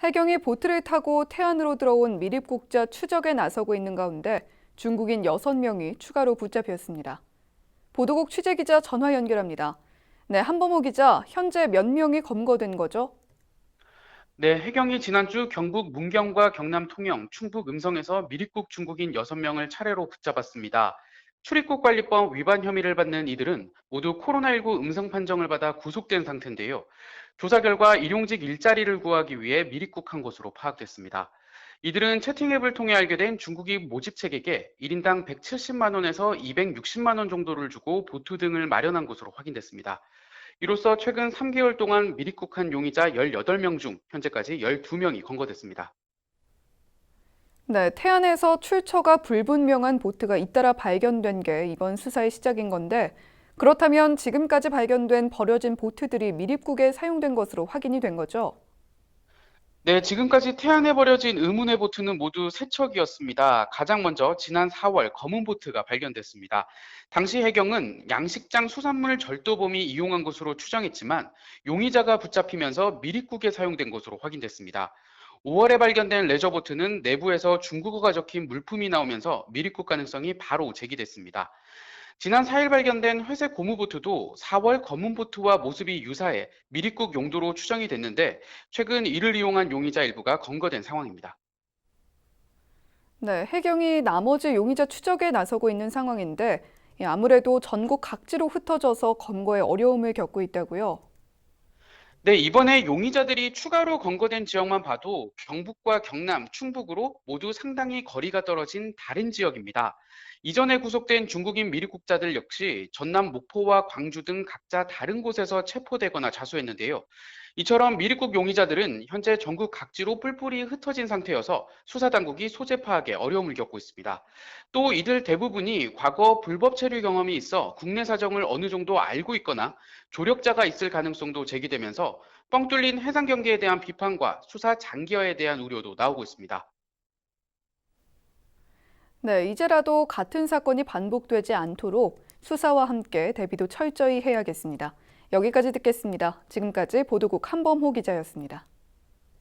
해경이 보트를 타고 태안으로 들어온 미립국자 추적에 나서고 있는 가운데 중국인 6명이 추가로 붙잡혔습니다. 보도국 취재기자 전화 연결합니다. 네, 한범호 기자, 현재 몇 명이 검거된 거죠? 네, 해경이 지난주 경북 문경과 경남 통영, 충북 음성에서 미립국 중국인 6명을 차례로 붙잡았습니다. 출입국관리법 위반 혐의를 받는 이들은 모두 코로나19 음성 판정을 받아 구속된 상태인데요. 조사 결과 일용직 일자리를 구하기 위해 미립국한 것으로 파악됐습니다. 이들은 채팅앱을 통해 알게 된 중국인 모집책에게 1인당 170만 원에서 260만 원 정도를 주고 보트 등을 마련한 것으로 확인됐습니다. 이로써 최근 3개월 동안 미립국한 용의자 18명 중 현재까지 12명이 검거됐습니다. 네, 태안에서 출처가 불분명한 보트가 잇따라 발견된 게 이번 수사의 시작인 건데, 그렇다면 지금까지 발견된 버려진 보트들이 미립국에 사용된 것으로 확인이 된 거죠? 네, 지금까지 태안에 버려진 의문의 보트는 모두 세 척이었습니다. 가장 먼저 지난 4월 검은 보트가 발견됐습니다. 당시 해경은 양식장 수산물 절도범이 이용한 것으로 추정했지만 용의자가 붙잡히면서 미립국에 사용된 것으로 확인됐습니다. 5월에 발견된 레저보트는 내부에서 중국어가 적힌 물품이 나오면서 미립국 가능성이 바로 제기됐습니다. 지난 4일 발견된 회색 고무보트도 4월 검은 보트와 모습이 유사해 미립국 용도로 추정이 됐는데 최근 이를 이용한 용의자 일부가 검거된 상황입니다. 네, 해경이 나머지 용의자 추적에 나서고 있는 상황인데, 아무래도 전국 각지로 흩어져서 검거에 어려움을 겪고 있다고요? 네, 이번에 용의자들이 추가로 검거된 지역만 봐도 경북과 경남, 충북으로 모두 상당히 거리가 떨어진 다른 지역입니다. 이전에 구속된 중국인 미립국자들 역시 전남 목포와 광주 등 각자 다른 곳에서 체포되거나 자수했는데요. 이처럼 미립국 용의자들은 현재 전국 각지로 뿔뿔이 흩어진 상태여서 수사당국이 소재 파악에 어려움을 겪고 있습니다. 또 이들 대부분이 과거 불법 체류 경험이 있어 국내 사정을 어느 정도 알고 있거나 조력자가 있을 가능성도 제기되면서 뻥 뚫린 해상 경계에 대한 비판과 수사 장기화에 대한 우려도 나오고 있습니다. 네, 이제라도 같은 사건이 반복되지 않도록 수사와 함께 대비도 철저히 해야겠습니다. 여기까지 듣겠습니다. 지금까지 보도국 한범호 기자였습니다.